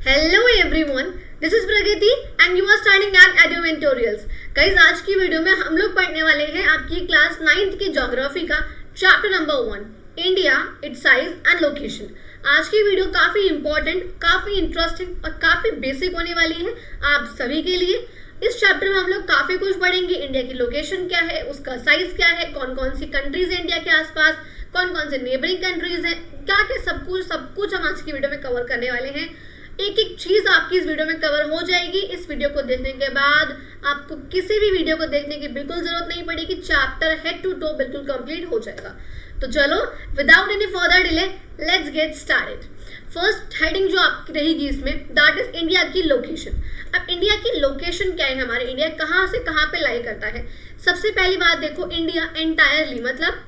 Hello everyone, this is Pragati and you are studying at Edumentorials. Guys, आज की video में हम लोग पढ़ने वाले हैं आपकी क्लास 9th की ज्योग्राफी का chapter number 1, India, it's size and location. आज की वीडियो काफी इंपॉर्टेंट, काफी इंटरेस्टिंग और काफी बेसिक होने वाली है आप सभी के लिए। इस चैप्टर में हम लोग काफी कुछ पढ़ेंगे। इंडिया की लोकेशन क्या है, उसका साइज क्या है, कौन कौन सी कंट्रीज है इंडिया के आसपास, कौन कौन से नेबरिंग कंट्रीज है, क्या क्या सब कुछ हम आज की वीडियो में कवर करने वाले हैं। एक एक चीज आपकी इस वीडियो में कवर हो जाएगी। इस वीडियो को देखने के बाद आपको किसी भी वीडियो को देखने की बिल्कुल जरूरत नहीं पड़ेगी। चैप्टर हेड टू टो बिल्कुल कंप्लीट हो जाएगा। तो चलो, without any further delay, let's get started. First heading जो आपकी रहेगी इसमें, दैट इज इंडिया की लोकेशन। अब इंडिया की लोकेशन क्या है, हमारे इंडिया कहाँ से कहाँ पे लाई करता है। सबसे पहली बात देखो, इंडिया एंटायरली मतलब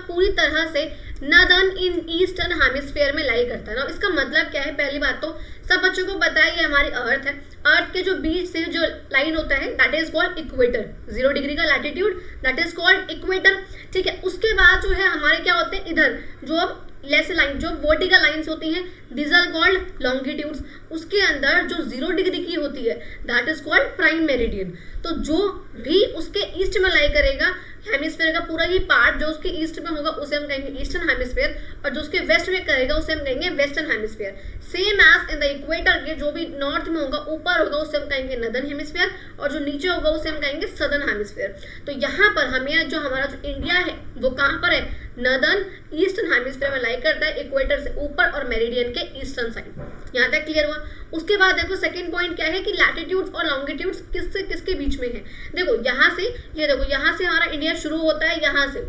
पूरी तरह से नॉर्दर्न इन ईस्टर्न हेमिस्फीयर में लाई करता है ना। इसका मतलब क्या है, पहली बात तो सब बच्चों को पता है ये हमारी अर्थ है। अर्थ के जो बीच से जो लाइन होता है that is called equator. 0 degree का latitude that is called equator. ठीक है, उसके बाद जो है हमारे क्या होते हैं, इधर जो अब लेस लाइन जो वर्टिकल लाइंस होती हैं दीज आर कॉल्ड लॉन्गिट्यूड्स। उसके अंदर जो 0 डिग्री की होती है that is called prime meridian. तो जो भी उसके ईस्ट में लाई करेगा, हेमिस्फीयर का पूरा ये पार्ट जो उसके ईस्ट में होगा उसे हम कहेंगे ईस्टर्न हेमिस्फीयर, और जो उसके वेस्ट में करेगा उसे हम कहेंगे western hemisphere. Same as in the equator के जो भी नॉर्थ में होगा, ऊपर होगा, उसे हम कहेंगे नॉर्दर्न हेमिस्फीयर, और जो नीचे होगा उसे हम कहेंगे सदर्न हेमिस्फीयर। तो यहाँ पर हमें जो हमारा जो इंडिया है वो कहाँ पर है, नॉर्दर्न ईस्टर्न हेमिस्फीयर में लाई करता है, इक्वेटर से ऊपर और मेरिडियन के ईस्टर्न साइड। यहाँ तक क्लियर हुआ। उसके बाद देखो सेकंड पॉइंट क्या है कि लैटिट्यूड्स और लॉन्गिट्यूड्स किससे किसके बीच में है। देखो यहाँ से, ये देखो यहाँ से हमारा इंडिया शुरू होता है, यहाँ से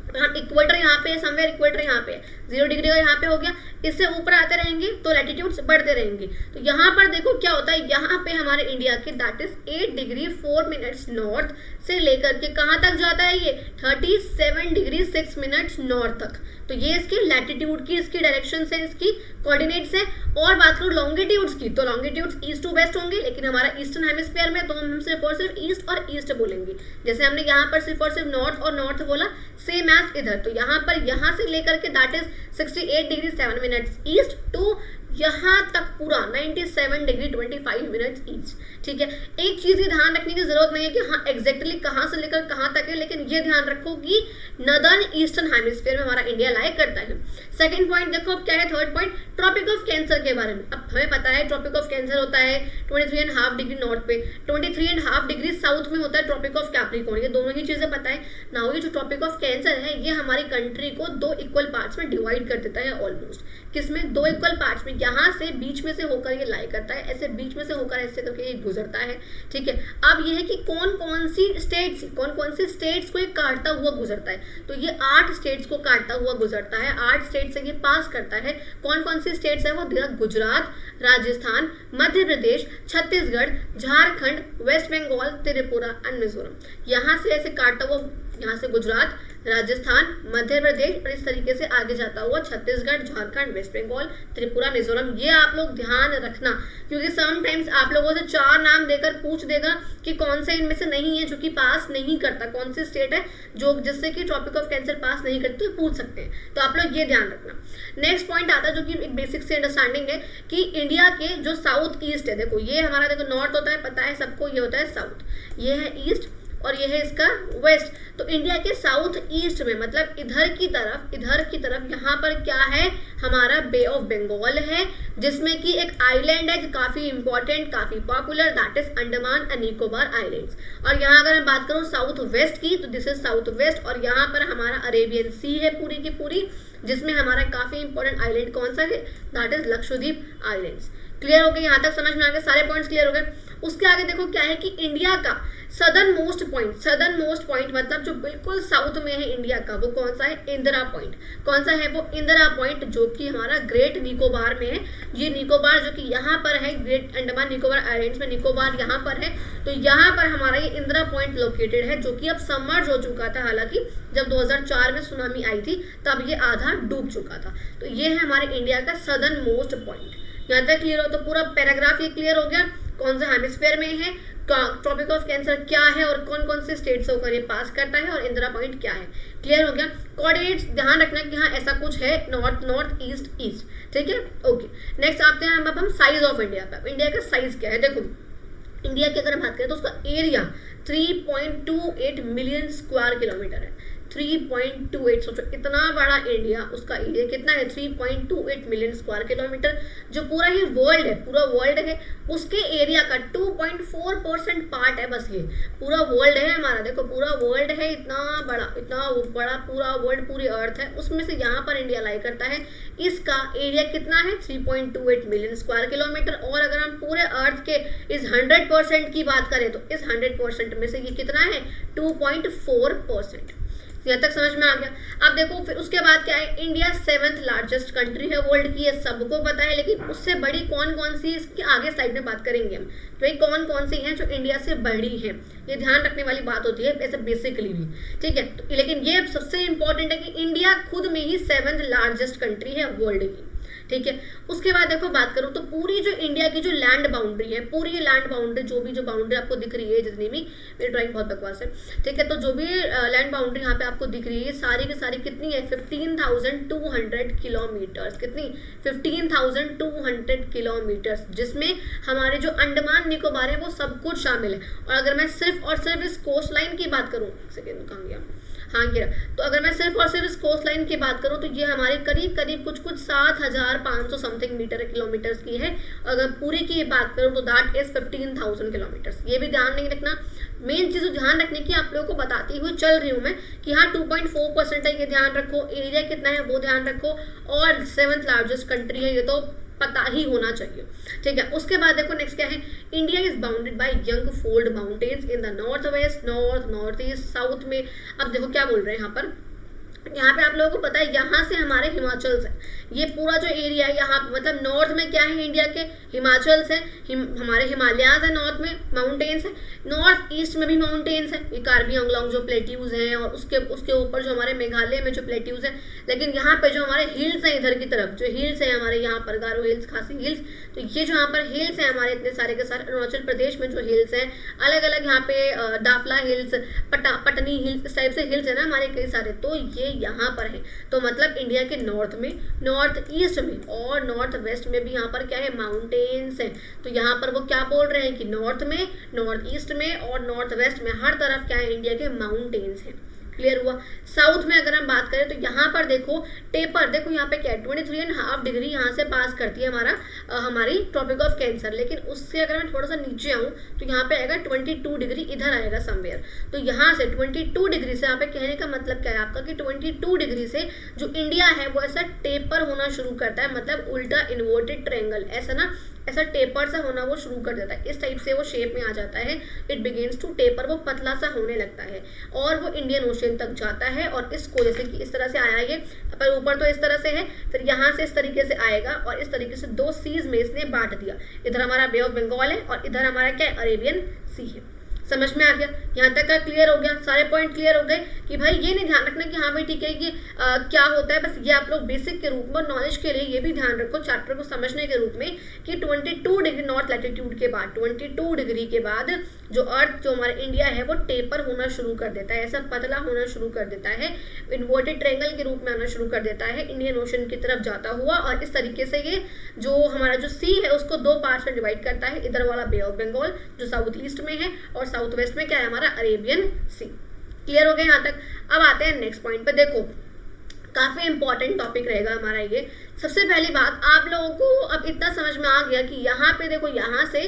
इक्वेटर यहाँ पे, समवेयर इक्वेटर यहाँ पे, 0 डिग्री का यहाँ पे हो गया। इससे ऊपर आते रहेंगे तो लैटिट्यूड्स बढ़ते रहेंगे। तो यहाँ पर देखो क्या होता है, यहाँ पे हमारे इंडिया के that is 8 degree 4 minutes north से लेकर के कहाँ तक जाता है, ये 37 डिग्री 6 मिनट्स नॉर्थ तक। तो ये इसकी लैटिट्यूड की, इसकी डायरेक्शन है, इसकी कोऑर्डिनेट्स है। और बात करूँ लॉन्गिट्यूड्स की, तो लॉन्गिट्यूड्स ईस्ट टू वेस्ट होंगे, लेकिन हमारा ईस्टर्न हेमिस्फीयर में तो हम सिर्फ और सिर्फ ईस्ट और ईस्ट बोलेंगे। जैसे हमने यहाँ पर सिर्फ और सिर्फ नॉर्थ और नॉर्थ बोला, सेम एज इधर। तो यहाँ पर यहाँ से लेकर के that is 68 degree 7 minutes east to यहाँ तक पूरा 97 डिग्री 25 मिनट्स ईस्ट। ठीक है, एक चीज की ध्यान रखने की जरूरत नहीं है कि हाँ एग्जैक्टली कहाँ से लेकर कहाँ तक है, लेकिन ये ध्यान रखो कि नॉर्दर्न ईस्टर्न हेमिस्फीयर में हमारा इंडिया लाई करता है। सेकंड पॉइंट देखो अब क्या है, third point tropic of cancer के बारे में। अब हमें पता है ट्रॉपिक ऑफ कैंसर होता है 23.5 डिग्री नॉर्थ पे, 23.5 डिग्री साउथ में होता है ट्रॉपिक ऑफ कैप्रिकॉर्न। ये दोनों ही चीजें पता है ना। ये जो ट्रॉपिक ऑफ कैंसर है ये हमारी कंट्री को 2 इक्वल पार्ट्स में डिवाइड कर देता है ऑलमोस्ट। किसमें, 2 इक्वल पार्ट्स में। यहाँ से बीच में से होकर ये लाई करता है, ऐसे बीच में से होकर ऐसे करके ये गुजरता है। ठीक है, अब ये है कि कौन कौन सी स्टेट्स को ये काटता हुआ गुजरता है। तो ये 8 स्टेट्स को काटता हुआ गुजरता है, 8 स्टेट से ये पास करता है। कौन कौन सी स्टेट्स है वो, गुजरात, राजस्थान, मध्य प्रदेश, छत्तीसगढ़, झारखंड, वेस्ट बंगाल, त्रिपुरा एंड मिजोरम। यहाँ से ऐसे काटता हुआ, यहाँ से गुजरात, राजस्थान, मध्य प्रदेश और इस तरीके से आगे जाता हुआ छत्तीसगढ़, झारखंड, वेस्ट बंगाल, त्रिपुरा, मिजोरम। ये आप लोग ध्यान रखना, क्योंकि समटाइम्स आप लोगों से 4 नाम देकर पूछ देगा कि कौन से इनमें से नहीं है जो कि पास नहीं करता, कौन सी स्टेट है जो जिससे कि टॉपिक ऑफ कैंसर पास नहीं करते, तो पूछ सकते हैं। तो आप लोग ये ध्यान रखना। नेक्स्ट पॉइंट आता है जो कि एक बेसिक से अंडरस्टैंडिंग है कि इंडिया के जो साउथ ईस्ट है, देखो ये हमारा, देखो नॉर्थ होता है पता है सबको, ये होता है साउथ, ये है ईस्ट और ये है इसका वेस्ट। तो इंडिया के साउथ ईस्ट में मतलब इधर की तरफ यहाँ पर क्या है, हमारा बे ऑफ बंगाल है, जिसमें कि एक आइलैंड है काफी इंपॉर्टेंट, काफी popular, that is Andaman and Nicobar islands. और यहाँ अगर मैं बात करूँ साउथ वेस्ट की, तो दिस इज साउथ वेस्ट, और यहाँ पर हमारा अरेबियन सी है पूरी की पूरी, जिसमें हमारा काफी इंपॉर्टेंट आइलैंड कौन सा है, that is Lakshadweep islands. Clear हो गए, यहाँ तक समझ में आ गए, सारे पॉइंट्स क्लियर हो गए। उसके आगे देखो क्या है कि इंडिया का सदर्न मोस्ट पॉइंट मतलब जो बिल्कुल साउथ में है इंडिया का, वो कौन सा है, इंदिरा पॉइंट। कौन सा है वो, इंदिरा पॉइंट, जो कि हमारा ग्रेट निकोबार में है। ये निकोबार जो कि यहाँ पर है, ग्रेट अंडमान निकोबार आइलैंड्स में निकोबार यहाँ पर है। तो यहाँ पर हमारा ये इंदिरा पॉइंट लोकेटेड है, जो कि अब सबमर्ज हो चुका था। हालांकि जब 2004 में सुनामी आई थी तब ये आधा डूब चुका था। तो ये है हमारे इंडिया का सदर्न मोस्ट पॉइंट। यहाँ तक क्लियर हो, तो पूरा पैराग्राफ ये क्लियर हो गया। कौन सा हेमिस्फीयर में है, ट्रॉपिक ऑफ कैंसर क्या है और कौन कौन से स्टेट से होकर ये पास करता है और इंदिरा पॉइंट क्या है। क्लियर हो गया। कोऑर्डिनेट्स ध्यान रखना कि हाँ ऐसा कुछ है, नॉर्थ नॉर्थ ईस्ट ईस्ट, ठीक है। ओके, नेक्स्ट आते हैं अब हम साइज ऑफ इंडिया पे। इंडिया का साइज क्या है, देखो इंडिया की अगर बात करें तो उसका एरिया 3.28 मिलियन स्क्वायर किलोमीटर है। 3.28, सोचो इतना बड़ा इंडिया, उसका एरिया कितना है 3.28 मिलियन स्क्वायर किलोमीटर। जो पूरा ही वर्ल्ड है, पूरा वर्ल्ड है, उसके एरिया का 2.4% पार्ट है बस। ये पूरा वर्ल्ड है हमारा, देखो पूरा वर्ल्ड है, इतना बड़ा पूरा वर्ल्ड, पूरी अर्थ है, उसमें से यहाँ पर इंडिया लाई करता है। इसका एरिया कितना है 3.28 मिलियन स्क्वायर किलोमीटर। और अगर हम पूरे अर्थ के इस 100% की बात करें तो इस 100% में से ये कितना है 2.4%। यहाँ तक समझ में आ गया। अब देखो फिर उसके बाद क्या है, इंडिया 7th लार्जेस्ट कंट्री है वर्ल्ड की, ये सबको पता है, लेकिन उससे बड़ी कौन कौन सी इसकी आगे स्लाइड में बात करेंगे हम। तो ये कौन कौन सी हैं जो इंडिया से बड़ी हैं, ये ध्यान रखने वाली बात होती है ऐसे बेसिकली भी, ठीक है। तो लेकिन ये सबसे इंपॉर्टेंट है कि इंडिया खुद में ही 7th लार्जेस्ट कंट्री है वर्ल्ड की, ठीक है। उसके बाद देखो बात करूं तो पूरी जो इंडिया की जो लैंड बाउंड्री है, पूरी ये लैंड बाउंड्री जो बाउंड्री आपको दिख रही है, जितनी भी, मेरी ड्राइंग बहुत बकवास है, ठीक है, तो जो भी लैंड बाउंड्री यहाँ पे आपको दिख रही है सारी की सारी कितनी है 15,200 किलोमीटर्स। कितनी 15,200 किलोमीटर्स, जिसमें हमारे जो अंडमान निकोबार है वो सब कुछ शामिल है। और अगर मैं सिर्फ और सिर्फ इस कोस्ट लाइन की बात करूँ, सेकेंड कहाँ गया, हाँ गिरा, तो अगर मैं सिर्फ और सिर्फ इस कोस्ट लाइन की बात करूं तो ये हमारे करीब करीब कुछ 7,500 समथिंग मीटर किलोमीटर्स की है। अगर पूरी की बात करूं तो दैट इज 15,000 किलोमीटर्स। ये भी ध्यान नहीं रखना, मेन चीज ध्यान रखने की आप लोगों को बताती हुई चल रही हूं मैं कि हाँ 2.4% है, ये ध्यान रखो, एरिया कितना है वो ध्यान रखो, और 7th लार्जेस्ट कंट्री है, ये तो पता ही होना चाहिए, ठीक है। उसके बाद देखो नेक्स्ट क्या है, India is bounded by young fold mountains in the north west, north, north east, south में। अब देखो क्या बोल रहे हैं यहाँ पे आप लोगों को पता है यहाँ से हमारे हिमाचल से ये पूरा जो एरिया है यहाँ मतलब नॉर्थ में क्या है इंडिया के हिमाचल से, हमारे हिमालयाज है, नॉर्थ में माउंटेन्स है, नॉर्थ ईस्ट में भी माउंटेन्स है, ये कार्बी आंगलोंग जो प्लेट्यूज हैं, और उसके ऊपर जो हमारे मेघालय में जो प्लेट्यूज है। लेकिन यहाँ पे जो हमारे हिल्स हैं इधर की तरफ, जो हिल्स है हमारे यहाँ पर गारो हिल्स, खासी हिल्स, तो ये जो यहाँ पर हिल्स है हमारे इतने सारे के सारे अरुणाचल प्रदेश में जो हिल्स हैं अलग अलग, यहाँ पे दाफला हिल्स, पटनी हिल्स, इस टाइप से हिल्स है ना हमारे कई सारे, तो ये यहाँ पर है। तो मतलब इंडिया के नॉर्थ में, नॉर्थ ईस्ट में और नॉर्थ वेस्ट में भी यहाँ पर क्या है माउंटेन्स है। तो यहाँ पर वो क्या बोल रहे हैं कि नॉर्थ में, नॉर्थ ईस्ट में और नॉर्थ वेस्ट में हर तरफ क्या है इंडिया के माउंटेन्स हैं। क्लियर हुआ। साउथ में अगर हम बात करें तो यहाँ पर देखो टेपर, देखो यहाँ पे क्या है 23.5 डिग्री यहाँ से पास करती है हमारी ट्रॉपिक ऑफ कैंसर। लेकिन उससे अगर मैं थोड़ा सा नीचे आऊँ तो यहाँ पे आएगा 22 डिग्री, इधर आएगा समवेयर। तो यहाँ से 22 डिग्री से यहाँ पे कहने का मतलब क्या है आपका कि 22 डिग्री से जो इंडिया है वो ऐसा टेपर होना शुरू करता है, मतलब उल्टा इन्वर्टेड ट्रायंगल, ऐसा ना, ऐसा टेपर सा होना वो शुरू कर देता है। इस टाइप से वो शेप में आ जाता है, इट बिगिंस टू टेपर, वो पतला सा होने लगता है और वो इंडियन ओशन तक जाता है। और इसको जैसे कि इस तरह से आया ये, पर ऊपर तो इस तरह से है, फिर यहाँ से इस तरीके से आएगा और इस तरीके से दो सीज में इसने बांट दिया। इधर हमारा बे ऑफ बंगाल है और इधर हमारा क्या है अरेबियन सी है। समझ में आ गया, यहाँ तक का क्लियर हो गया, सारे पॉइंट क्लियर हो गए कि भाई ये नहीं ध्यान रखना कि हाँ भाई ठीक है कि क्या होता है, बस ये आप लोग बेसिक के रूप में नॉलेज के लिए ये भी ध्यान रखो चैप्टर को समझने के रूप में कि 22 डिग्री नॉर्थ लैटिट्यूड के बाद, 22 डिग्री के बाद जो अर्थ, जो हमारा इंडिया है वो टेपर होना शुरू कर देता है, ऐसा पतला होना शुरू कर देता है, इन्वर्टेड ट्रायंगल के रूप में आना शुरू कर देता है इंडियन ओशन की तरफ जाता हुआ। और इस तरीके से ये जो हमारा जो सी है उसको दो पार्ट्स में डिवाइड करता है, इधर वाला बे ऑफ बंगाल जो साउथ ईस्ट में है और साउथ वेस्ट में क्या है हमारा अरेबियन सी। क्लियर हो गया यहाँ तक। अब आते हैं नेक्स्ट पॉइंट पे। देखो काफी इंपॉर्टेंट टॉपिक रहेगा हमारा ये। सबसे पहली बात, आप लोगों को अब इतना समझ में आ गया कि यहाँ पे देखो, यहाँ से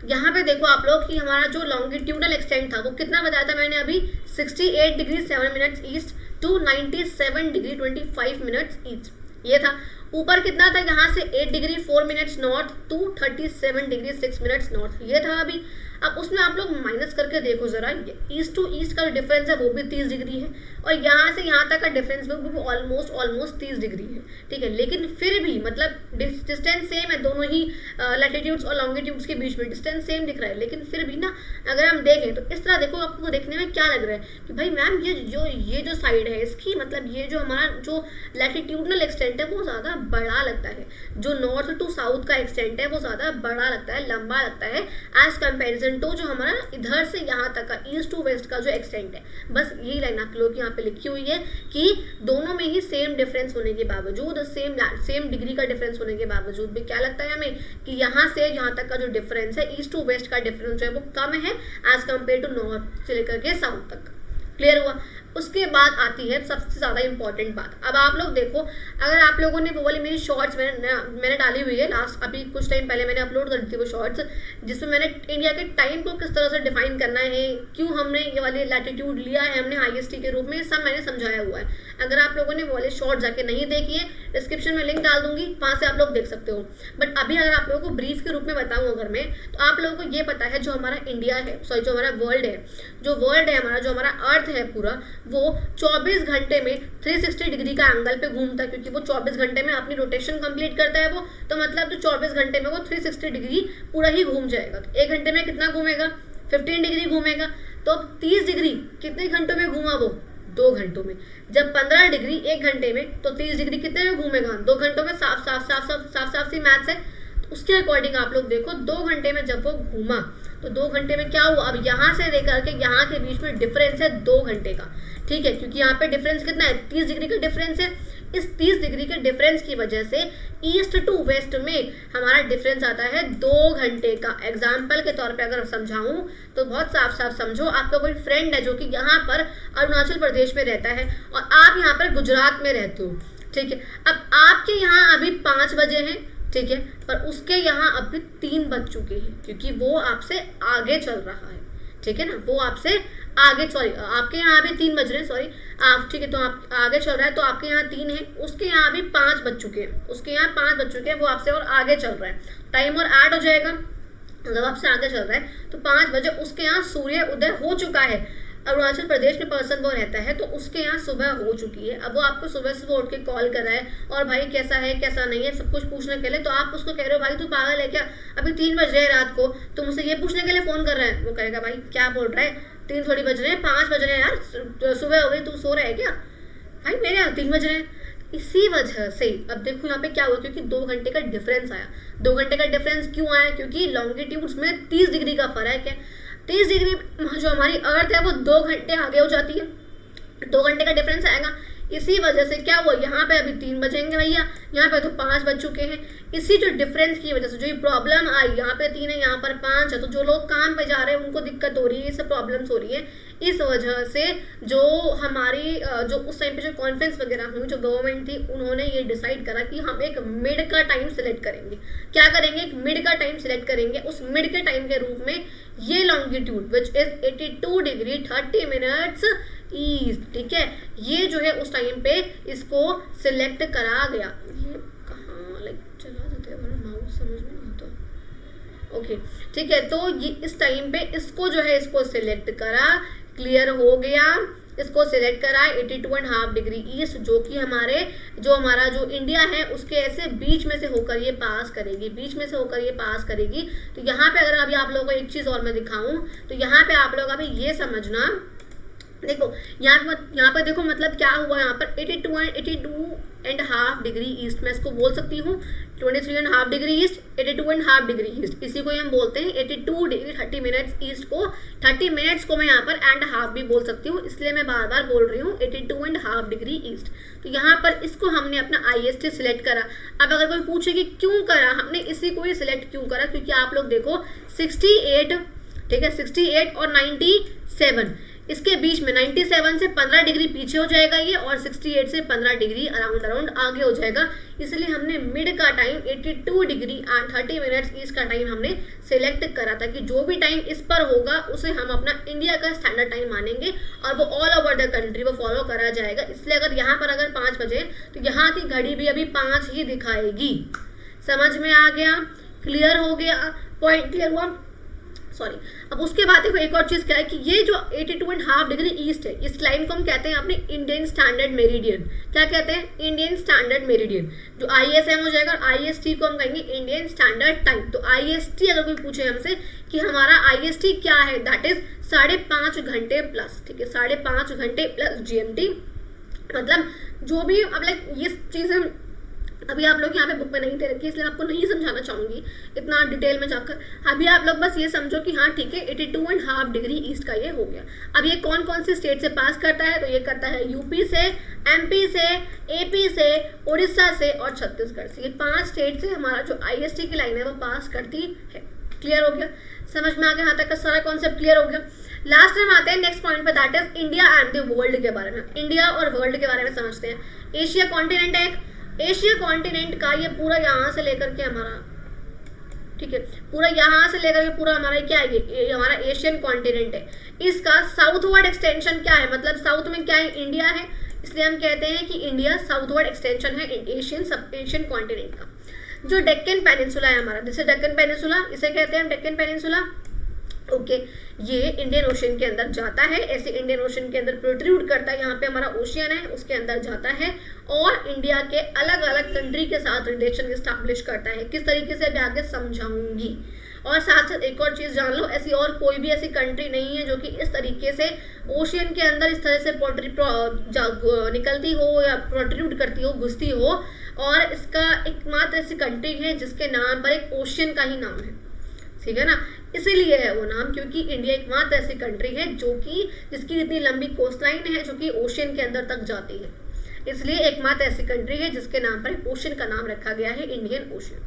यहाँ पे देखो आप लोग कि हमारा जो लॉन्गिट्यूडल एक्सटेंट था वो कितना बताया था मैंने अभी, 68 degree 7 minutes east to 97 degree 25 minutes east, ये था। ऊपर कितना था, यहाँ से 8 degree 4 minutes north to 37 degree 6 minutes north, ये था अभी। अब उसमें आप लोग माइनस करके देखो जरा, ईस्ट टू ईस्ट का जो डिफरेंस है वो भी 30 डिग्री है और यहाँ से यहाँ तक का डिफरेंस भी ऑलमोस्ट 30 डिग्री है, ठीक है। लेकिन फिर भी मतलब डिस्टेंस सेम है, दोनों ही लैटिट्यूड्स और लॉन्गिट्यूड्स के बीच में डिस्टेंस सेम दिख रहा है। लेकिन फिर भी ना अगर हम देखें तो इस तरह देखो, आपको देखने में क्या लग रहा है कि भाई मैम ये जो साइड है इसकी, मतलब ये जो हमारा जो लैटिट्यूडनल एक्सटेंट है वो ज़्यादा बड़ा लगता है, जो नॉर्थ टू साउथ का एक्सटेंट है वो ज़्यादा बड़ा लगता है, लंबा लगता है एज कंपेरिजन टू जो हमारा इधर से यहाँ तक का ईस्ट टू वेस्ट का जो एक्सटेंट है। बस यही लाइन आप लोग यहाँ पे लिखी हुई है कि दोनों में ही सेम डिफरेंस होने के बावजूद, सेम डिग्री का डिफरेंस होने के बावजूद भी क्या लगता है हमें कि यहाँ से यहाँ तक का जो डिफरेंस है ईस्ट टू वेस्ट का डिफरेंस जो है वो कम है एज कम्पेयर टू नॉर्थ से लेकर के साउथ तक। क्लियर हुआ? उसके बाद आती है सबसे ज़्यादा इंपॉर्टेंट बात। अब आप लोग देखो, अगर आप लोगों ने वो वाली मेरी शॉर्ट्स मैंने डाली हुई है लास्ट, अभी कुछ टाइम पहले मैंने अपलोड कर दी थी वो शॉर्ट्स, जिसमें मैंने इंडिया के टाइम को किस तरह से डिफाइन करना है, क्यों हमने ये वाली लैटिट्यूड लिया है हमने IST के रूप में, सब मैंने समझाया हुआ है। अगर आप लोगों ने वो वाले शॉर्ट जाके नहीं देखी है, डिस्क्रिप्शन में लिंक डाल दूंगी, वहाँ से आप लोग देख सकते हो। बट अभी अगर आप लोगों को ब्रीफ के रूप में बताऊँ अगर मैं, तो आप लोगों को ये पता है जो हमारा इंडिया है, सॉरी जो हमारा वर्ल्ड है, जो हमारा अर्थ है पूरा, वो 24 घंटे में 360 डिग्री का एंगल पे घूमता है, क्योंकि वो 24 घंटे में अपनी रोटेशन कंप्लीट करता है वो, तो मतलब जो 24 घंटे में वो 360 डिग्री पूरा ही घूम जाएगा। तो 1 घंटे में कितना घूमेगा? 15 डिग्री घूमेगा। तो 30 डिग्री कितने घंटों में घूमा वो? 2 घंटों में। जब 15 डिग्री 1 घंटे में, तो 30 डिग्री कितने में घूमेगा? 2 घंटों में। साफ सी मैथ्स है। तो उसके अकॉर्डिंग आप लोग देखो 2 घंटे में जब वो घूमा तो 2 घंटे में क्या हुआ? अब यहाँ से लेकर के यहाँ के बीच में डिफरेंस है 2 घंटे का, ठीक है, क्योंकि यहाँ पे डिफरेंस कितना है? 30 डिग्री का डिफरेंस है। इस 30 डिग्री के डिफरेंस की वजह से ईस्ट टू वेस्ट में हमारा डिफरेंस आता है 2 घंटे का। एग्जाम्पल के तौर पे अगर समझाऊं तो बहुत साफ समझो, आपका कोई फ्रेंड है जो कि यहाँ पर अरुणाचल प्रदेश में रहता है और आप यहाँ पर गुजरात में रहते हो, ठीक है। अब आपके यहाँ अभी 5 बजे हैं, ठीक है, पर उसके यहाँ अभी 3 बज चुके हैं, क्योंकि वो आपसे आगे चल रहा है, ठीक है ना, वो आपसे आगे, सॉरी आपके यहाँ अभी 3 बज रहे हैं, सॉरी आप, ठीक है, तो आप आगे चल रहा है, तो आपके यहाँ 3 है, उसके यहाँ अभी 5 बज चुके हैं, उसके यहाँ 5 बज चुके हैं, वो आपसे और आगे चल रहा है, टाइम और ऐड हो जाएगा। जब आपसे आगे चल रहा है तो 5 बजे उसके यहाँ सूर्य उदय हो चुका है। अरुणाचल प्रदेश में पर्सन वो रहता है, तो उसके यहाँ सुबह हो चुकी है। अब वो आपको सुबह उठ के कॉल कर रहा है और भाई कैसा है कैसा नहीं है सब कुछ पूछने के लिए, तो आप उसको कह रहे हो भाई तू पागल है क्या, अभी 3 बज रहे हैं रात को, तुम मुझसे ये पूछने के लिए फोन कर रहा है। वो कहेगा भाई क्या बोल रहा है, 3 थोड़ी बज रहे हैं, 5 बज रहे हैं यार, सुबह हो गई, तू सो रहा है क्या? भाई मेरे यहाँ 3 बज रहे हैं। इसी वजह से अब देखो यहाँ पे क्या हुआ, क्योंकि 2 घंटे का डिफरेंस आया। 2 घंटे का डिफरेंस क्यों आया? क्योंकि लॉन्गिट्यूड्स में 30 डिग्री का फर्क है। 30 डिग्री जो हमारी अर्थ है वो 2 घंटे आगे हो जाती है, 2 घंटे का डिफरेंस आएगा। इसी वजह से क्या हुआ, यहाँ पे अभी 3 बजेंगे भैया, यहाँ पे तो 5 बज चुके हैं। इसी जो डिफरेंस की वजह से जो ये प्रॉब्लम आई, यहाँ पे 3 है यहाँ पर 5 है, तो जो लोग काम पे जा रहे हैं उनको दिक्कत हो रही है, ये सब प्रॉब्लम्स हो रही है। इस वजह से जो हमारी जो उस टाइम पे जो कॉन्फ्रेंस वगैरह हुई, जो गवर्नमेंट थी, उन्होंने ये डिसाइड करा कि हम एक मिड का टाइम सिलेक्ट करेंगे। क्या करेंगे? एक मिड का टाइम सिलेक्ट करेंगे। उस मिड के टाइम के रूप में ये longitude which is 82 degree 30 minutes east, ठीक है, ये जो है उस टाइम पे इसको सिलेक्ट करा गया। ये कहाँ लाइक चला जाता है माउस, समझ में नहीं आता। ओके ठीक है, तो ये इस टाइम पे इसको जो है इसको सिलेक्ट करा, क्लियर हो गया, इसको सिलेक्ट करा 82.5 डिग्री ईस्ट, जो कि हमारा जो इंडिया है उसके ऐसे बीच में से होकर ये पास करेगी, बीच में से होकर ये पास करेगी। तो यहाँ पे अगर अभी आप लोगों को एक चीज़ और मैं दिखाऊं, तो यहाँ पे आप लोग अभी ये समझना, देखो यहाँ पर देखो मतलब क्या हुआ, यहाँ पर 82.5 डिग्री ईस्ट, मैं इसको बोल सकती हूँ 23.5 डिग्री ईस्ट, 82.5 डिग्री ईस्ट, इसी को हम बोलते हैं 82 डिग्री 30 मिनट्स ईस्ट को, 30 मिनट्स को मैं यहाँ पर एंड हाफ भी बोल सकती हूँ, इसलिए मैं बार बार बोल रही हूँ 82.5 डिग्री ईस्ट। तो यहाँ पर इसको हमने अपना IST सिलेक्ट करा। अब अगर कोई पूछे कि क्यों करा हमने इसी को ही सिलेक्ट क्यों करा, क्योंकि आप लोग देखो 68, ठीक है, 68 और 97, इसके बीच में 97 से 15 डिग्री पीछे हो जाएगा ये, और 68 से 15 डिग्री अराउंड आगे हो जाएगा। इसलिए हमने मिड का time 82 degree and 30 minutes east का टाइम हमने सिलेक्ट करा था, कि जो भी टाइम इस पर होगा उसे हम अपना इंडिया का स्टैंडर्ड टाइम मानेंगे और वो ऑल ओवर द कंट्री वो फॉलो करा जाएगा। इसलिए अगर यहाँ पर अगर 5 बजे तो यहाँ की घड़ी भी अभी 5 ही दिखाएगी। समझ में आ गया? क्लियर हो गया? पॉइंट क्लियर हुआ? सॉरी। अब उसके बाद देखो एक और चीज क्या है कि ये जो 82.5 डिग्री ईस्ट है, इस लाइन को हम कहते हैं अपने इंडियन स्टैंडर्ड मेरिडियन। क्या कहते हैं? Indian standard meridian. जो ISM हो जाएगा, और IST को हम कहेंगे इंडियन स्टैंडर्ड टाइम। तो IST अगर कोई पूछे हमसे कि हमारा IST क्या है, दैट इज 5.5 घंटे प्लस, ठीक है, 5.5 घंटे प्लस GMT। मतलब जो भी अब लाइक ये चीजें अभी आप लोग यहाँ पे बुक में नहीं दे रखी, इसलिए आपको नहीं समझाना चाहूंगी इतना डिटेल में जाकर। अभी आप लोग बस ये समझो कि हाँ ठीक है 82.5 डिग्री ईस्ट का ये हो गया। अब ये कौन कौन सी स्टेट से पास करता है, तो ये करता है यूपी से, एमपी से, एपी से, उड़ीसा से और छत्तीसगढ़ से। ये 5 स्टेट से हमारा जो आईएसटी की लाइन है वो पास करती है। क्लियर हो गया, समझ में आ गया, यहाँ तक का सारा कॉन्सेप्ट क्लियर हो गया। लास्ट टाइम आते हैं नेक्स्ट पॉइंट पे, that is India and the world के बारे में। इंडिया और वर्ल्ड के बारे में समझते हैं। एशिया कॉन्टिनेंट है, एशिया कॉन्टिनेंट का ये पूरा यहाँ से लेकर के हमारा, ठीक है, पूरा यहाँ से लेकर के पूरा हमारा क्या है, ये हमारा एशियन कॉन्टिनेंट है। इसका साउथवर्ड एक्सटेंशन क्या है, मतलब साउथ में क्या है, इंडिया है, इसलिए हम कहते हैं कि इंडिया साउथवर्ड एक्सटेंशन है एशियन कॉन्टिनेंट का। जो डेक्कन पेनिनसुला है हमारा, जैसे डेक्कन पेनिनसुला, इसे कहते हैं हम डेक्कन पेनिनसुला। ओके, ये इंडियन ओशन के अंदर जाता है, ऐसे इंडियन ओशन के अंदर प्रोट्रूड करता है, यहाँ पे हमारा ओशियन है उसके अंदर जाता है और इंडिया के अलग अलग कंट्री के साथ रिलेशन स्टैब्लिश करता है। किस तरीके से अभी आगे समझाऊंगी। और साथ साथ एक और चीज जान लो, ऐसी और कोई भी ऐसी कंट्री नहीं है जो कि इस तरीके से ओशियन के अंदर इस तरह से निकलती हो या प्रोट्रूड करती हो, घुसती हो। और इसका एकमात्र ऐसी कंट्री है जिसके नाम पर एक ओशियन का ही नाम है, ठीक है ना, इसीलिए है वो नाम, क्योंकि इंडिया एकमात्र ऐसी कंट्री है जो कि जिसकी इतनी लंबी कोस्ट लाइन है जो कि ओशियन के अंदर तक जाती है, इसलिए एकमात्र ऐसी कंट्री है जिसके नाम पर ओशियन का नाम रखा गया है, इंडियन ओशियन।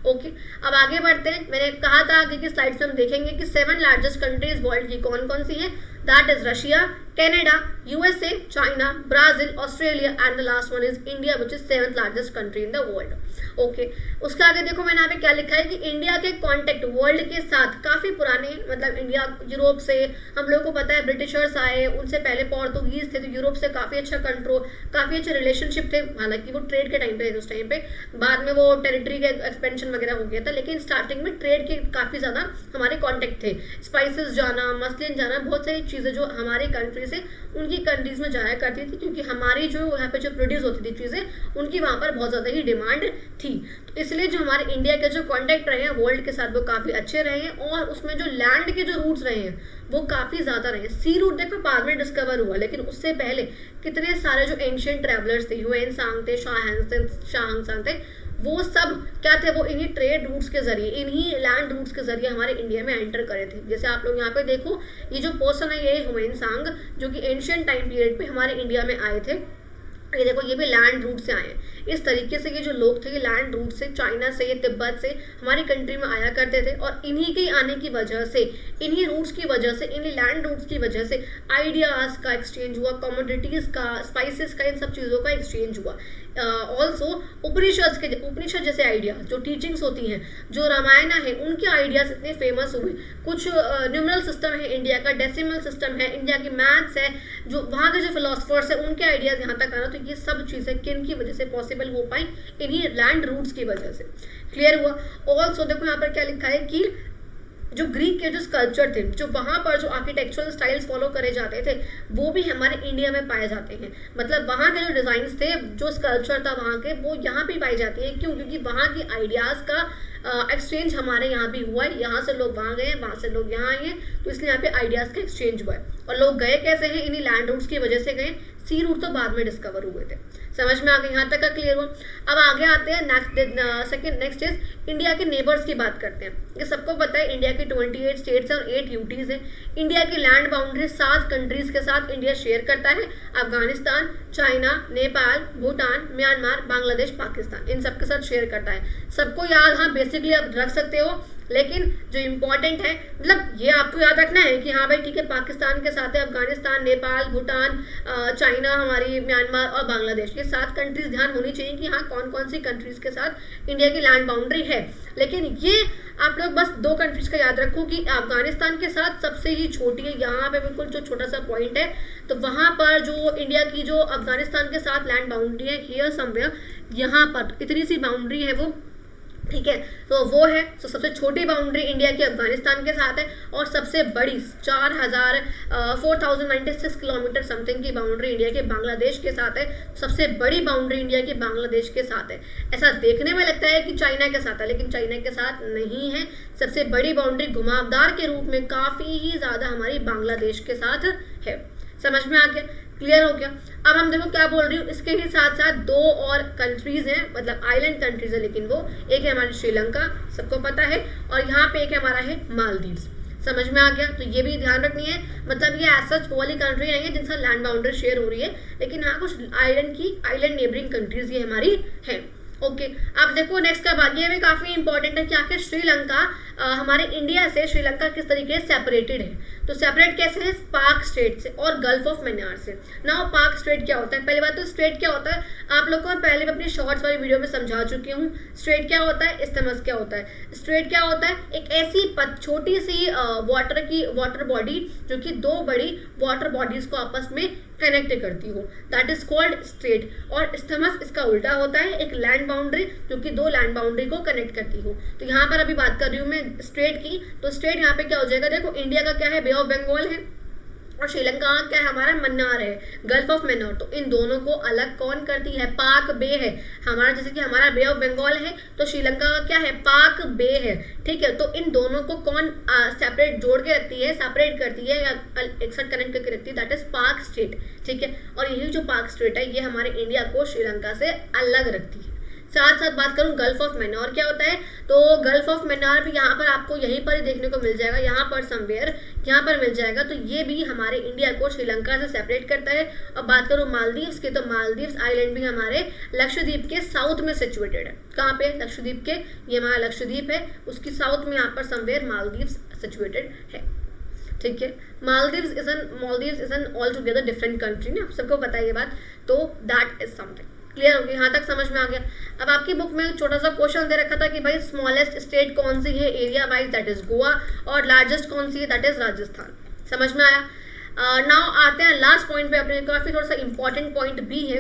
ओके, अब आगे बढ़ते हैं। मैंने कहा था आगे की स्लाइड्स में हम देखेंगे कि 7 लार्जेस्ट कंट्रीज वर्ल्ड की कौन कौन सी है, that is Russia, Canada, USA, China, Brazil, Australia and the last one is India which is 7th largest country in the world. Okay, उसके आगे देखो मैंने यहाँ पे क्या लिखा है कि इंडिया के कॉन्टेक्ट वर्ल्ड के साथ काफी पुराने, मतलब इंडिया यूरोप से, हम लोग को पता है ब्रिटिशर्स आए, उनसे पहले पोर्तुगीज थे, तो यूरोप से काफी अच्छा कंट्रोल, काफी अच्छे रिलेशनशिप थे। हालांकि वो ट्रेड के टाइम पे थे उस टाइम पे, बाद में वो टेरिटरी के एक्सपेंशन वगैरह हो गया था, लेकिन स्टार्टिंग में ट्रेड के काफी ज्यादा हमारे कॉन्टेक्ट थे। स्पाइसेस जाना, मसलिन जाना, बहुत सारी चीजें जो हमारे कंट्री से उनकी कंट्रीज में जाया करती थी, क्योंकि हमारी जो यहाँ पे जो प्रोड्यूस होती थी चीजें उनकी वहां पर बहुत ज्यादा ही डिमांड थी। तो इसलिए जो हमारे इंडिया के जो कॉन्टेक्ट रहे हैं वर्ल्ड के साथ वो काफी अच्छे रहे हैं, और उसमें जो लैंड के जो रूट्स रहे हैं वो काफी ज्यादा रहे हैं। सी रूट देखो बाद में डिस्कवर हुआ, लेकिन उससे पहले कितने सारे जो एंशिएंट ट्रैवलर्स थे, ह्यूएन सांग थे, शाहजांग थे, वो सब क्या थे, वो इन्हीं ट्रेड रूट्स के जरिए, इन्हीं लैंड रूट्स के जरिए हमारे इंडिया में एंटर करे थे। जैसे आप लोग यहाँ पे देखो, ये जो पर्सन है ये ह्यूएन सांग, जो कि एंशिएंट टाइम पीरियड पे हमारे इंडिया में आए थे। ये देखो, ये भी लैंड रूट से आए हैं। इस तरीके से ये जो लोग थे ये लैंड रूट से, चाइना से, ये तिब्बत से हमारी कंट्री में आया करते थे, और इन्हीं के आने की वजह से, इन्हीं रूट्स की वजह से, इन्हीं लैंड रूट्स की वजह से आइडियाज का एक्सचेंज हुआ, कमोडिटीज का, स्पाइसेस का, इन सब चीज़ों का एक्सचेंज हुआ। ऑल्सो उपनिषद जैसे आइडिया, जो टीचिंग्स होती हैं, जो रामायण है, उनके आइडियाज इतने फेमस हुए। कुछ न्यूमरल सिस्टम है इंडिया का, डेसिमल सिस्टम है इंडिया की, मैथ्स है, जो वहाँ के जो फिलोसफर्स है उनके आइडियाज यहाँ तक आना, तो ये सब चीज़ें किन की वजह से पॉसिबल हो पाई, इन्हीं लैंड रूट्स की वजह से। क्लियर हुआ। ऑल्सो देखो यहाँ पर क्या लिखा है कि जो ग्रीक के जो स्कल्पचर थे, जो वहाँ पर जो आर्किटेक्चुरल स्टाइल्स फॉलो करे जाते थे, वो भी हमारे इंडिया में पाए जाते हैं। मतलब वहाँ के जो डिजाइन्स थे, जो स्कल्पचर था वहाँ के, वो यहाँ भी पाई जाती है। क्यों? क्योंकि वहाँ की आइडियाज़ का एक्सचेंज हमारे यहाँ भी हुआ है। यहाँ से लोग वहाँ गए, वहाँ से लोग यहाँ आए हैं, तो इसलिए यहाँ पे आइडियाज़ का एक्सचेंज हुआ है। और लोग गए कैसे हैं? इन्हीं लैंड रूट्स की वजह से गए। सी रूट तो बाद में डिस्कवर हुए थे। समझ में आ गया? यहाँ तक का क्लियर हुआ। अब आगे आते हैं नेक्स्ट इज इंडिया के नेबर्स की बात करते हैं। ये सबको पता है इंडिया की 28 स्टेट्स और 8 यूटीज है। इंडिया की लैंड बाउंड्री 7 कंट्रीज के साथ इंडिया शेयर करता है। अफगानिस्तान, चाइना, नेपाल, भूटान, म्यांमार, बांग्लादेश, पाकिस्तान, इन सबके साथ शेयर करता है। सबको याद, हाँ बेसिकली आप रख सकते हो, लेकिन जो इम्पोर्टेंट है, मतलब ये आपको याद रखना है कि हाँ भाई ठीक है, पाकिस्तान के साथ है अफगानिस्तान, नेपाल, भूटान, चाइना, हमारी म्यांमार और बांग्लादेश, ये 7 कंट्रीज ध्यान होनी चाहिए कि हाँ कौन कौन सी कंट्रीज के साथ इंडिया की लैंड बाउंड्री है। लेकिन ये आप लोग बस 2 कंट्रीज का याद रखो कि अफगानिस्तान के साथ सबसे ही छोटी है, यहाँ पे बिल्कुल जो छोटा सा पॉइंट है, तो वहाँ पर जो इंडिया की जो अफगानिस्तान के साथ लैंड बाउंड्री है, हियर समवेयर, यहाँ पर इतनी सी बाउंड्री है वो, ठीक है, तो वो है। तो सबसे छोटी बाउंड्री इंडिया की अफगानिस्तान के साथ है, और सबसे बड़ी 4096 किलोमीटर समथिंग की बाउंड्री इंडिया के बांग्लादेश के साथ है। सबसे बड़ी बाउंड्री इंडिया की बांग्लादेश के साथ है। ऐसा देखने में लगता है कि चाइना के साथ है, लेकिन चाइना के साथ नहीं है। सबसे बड़ी बाउंड्री घुमावदार के रूप में काफ़ी ही ज़्यादा हमारी बांग्लादेश के साथ है। समझ में आ गया? क्लियर हो गया। अब हम देखो क्या बोल रही हूँ, इसके ही साथ साथ दो और कंट्रीज हैं, मतलब आइलैंड कंट्रीज है, लेकिन वो एक है हमारी श्रीलंका, सबको पता है, और यहाँ पे एक हमारा है मालदीव्स। समझ में आ गया। तो ये भी ध्यान रखनी है, मतलब ये सच वो वाली कंट्री नहीं है जिनसे लैंड बाउंड्री शेयर हो रही है, लेकिन हाँ कुछ आइलैंड नेबरिंग कंट्रीज ये हमारी है। ओके अब देखो नेक्स्ट का बात, ये भी काफी इंपॉर्टेंट है कि आखिर श्रीलंका हमारे इंडिया से श्रीलंका किस तरीके से सेपरेटेड है। तो सेपरेट कैसे है, पाक स्टेट से और गल्फ ऑफ मन्नार से। नाउ पाक स्टेट क्या होता है, पहली बात तो स्ट्रेट क्या होता है आप लोग को मैं पहले भी अपनी शॉर्ट्स वाली वीडियो में समझा चुकी हूँ। स्ट्रेट क्या होता है, इस्तेमस क्या होता है। स्ट्रेट क्या होता है, एक ऐसी छोटी सी वाटर बॉडी जो कि दो बड़ी वाटर बॉडीज को आपस में कनेक्ट करती हो, दैट इज कॉल्ड स्ट्रेट। और इस्तेमस इसका उल्टा होता है, एक लैंड बाउंड्री जो कि दो लैंड बाउंड्री को कनेक्ट करती हो। तो यहाँ पर अभी बात कर रही हूँ मैं स्ट्रेट की, तो स्ट्रेट यहाँ पे क्या हो जाएगा, देखो इंडिया का क्या है, बे ऑफ बंगाल है, और श्रीलंका क्या है हमारा, मन्नार है, गल्फ ऑफ मन्नार। तो इन दोनों को अलग कौन करती है, पाक बे है हमारा। जैसे कि हमारा बे ऑफ बंगाल है तो श्रीलंका का क्या है, पाक बे है, ठीक है। तो इन दोनों को कौन सेपरेट जोड़ के रखती है, सेपरेट करती है या एक साथ कनेक्ट करके रखती है, दैट इज पाक स्टेट, ठीक है। और यही जो पाक स्टेट है ये हमारे इंडिया को श्रीलंका से अलग रखती है। साथ साथ बात करूं गल्फ ऑफ मन्नार क्या होता है, तो गल्फ ऑफ मन्नार भी यहाँ पर आपको यहीं पर ही देखने को मिल जाएगा, यहाँ पर समवेयर यहाँ पर मिल जाएगा। तो ये भी हमारे इंडिया को श्रीलंका से सेपरेट करता है। और बात करूं मालदीव्स की, तो मालदीव्स आइलैंड भी हमारे लक्षद्वीप के साउथ में सिचुएटेड है। कहाँ पे, लक्षद्वीप के, ये हमारा लक्षद्वीप है, उसकी साउथ में यहाँ पर समवेयर मालदीव्स सिचुएटेड है, ठीक है। Maldives is an all together different country ना, सबको पता है ये बात। तो दैट इज समथिंग क्लियर हो गया, यहाँ तक समझ में आ गया। अब आपकी बुक में एक छोटा सा क्वेश्चन दे रखा था कि भाई स्मॉलेस्ट स्टेट कौन सी है area wise, that is Goa, और लार्जेस्ट कौन सी है, दैट इज राजस्थान। समझ में आया। नाउ आते हैं लास्ट पॉइंट पे, अपने काफी थोड़ा सा इंपॉर्टेंट पॉइंट भी है,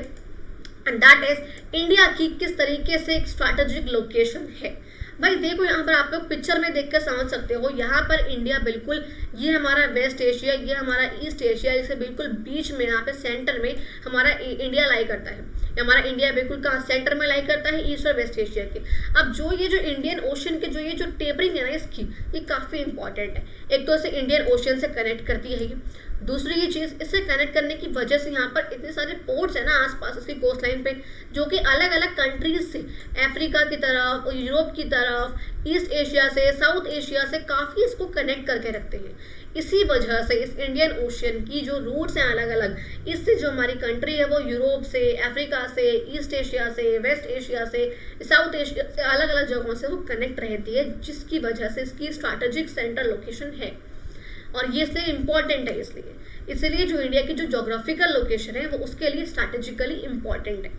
एंड दैट इज इंडिया की किस तरीके से एक स्ट्रैटेजिक लोकेशन है। भाई देखो यहाँ पर आप लोग पिक्चर में देखकर समझ सकते हो, यहाँ पर इंडिया बिल्कुल, ये हमारा वेस्ट एशिया, ये हमारा ईस्ट एशिया, इसे बिल्कुल बीच में यहाँ पे सेंटर में हमारा इंडिया लाई करता है। हमारा इंडिया बिल्कुल कहाँ सेंटर में लाई करता है, ईस्ट और वेस्ट एशिया के। अब जो ये जो इंडियन ओशन के ये जो टेपरिंग है ना इसकी, ये काफ़ी इंपॉर्टेंट है। एक तो इसे इंडियन ओशन से कनेक्ट करती है ये, दूसरी ये चीज़ इससे कनेक्ट करने की वजह से यहाँ पर इतने सारे पोर्ट्स है ना आसपास उसकी कोस्ट लाइन पे, जो कि अलग अलग कंट्रीज से, अफ्रीका की तरफ, यूरोप की तरफ, ईस्ट एशिया से, साउथ एशिया से काफ़ी इसको कनेक्ट करके रखते हैं। इसी वजह से इस इंडियन ओशियन की जो रूट्स हैं अलग अलग, इससे जो हमारी कंट्री है वो यूरोप से, अफ्रीका से, ईस्ट एशिया से, वेस्ट एशिया से, साउथ एशिया से, अलग अलग जगहों से वो कनेक्ट रहती है, जिसकी वजह से इसकी स्ट्रैटेजिक सेंटर लोकेशन है। और ये इसलिए इम्पॉर्टेंट है, इसलिए जो इंडिया की जो जोग्राफिकल लोकेशन है वो उसके लिए स्ट्रैटेजिकली इम्पॉर्टेंट है।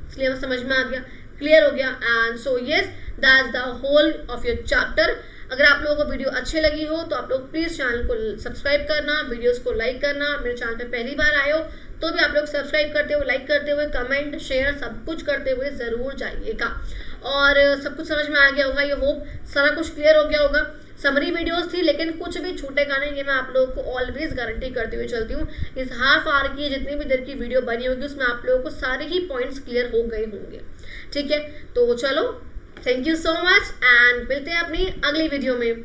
इसलिए वो समझ में आ गया, क्लियर हो गया। And so yes, that's the whole of your chapter. अगर आप लोगों को वीडियो अच्छी लगी हो तो आप लोग प्लीज़ चैनल को सब्सक्राइब करना, वीडियोस को लाइक करना। मेरे चैनल पे पहली बार आए हो तो भी आप लोग सब्सक्राइब करते हुए, लाइक करते हुए, कमेंट शेयर सब कुछ करते हुए ज़रूर जाइएगा। और सब कुछ समझ में आ गया होगा, ये होप सारा कुछ क्लियर हो गया होगा। समरी वीडियोस थी लेकिन कुछ भी छूटेगा नहीं, ये मैं आप लोगों को ऑलवेज गारंटी करते हुए चलती हूँ। इस हाफ आवर की जितनी भी देर की वीडियो बनी होगी उसमें आप लोगों को सारे ही पॉइंट्स क्लियर हो गए होंगे, ठीक है। तो चलो, thank you so much and मिलते हैं अपनी अगली वीडियो में।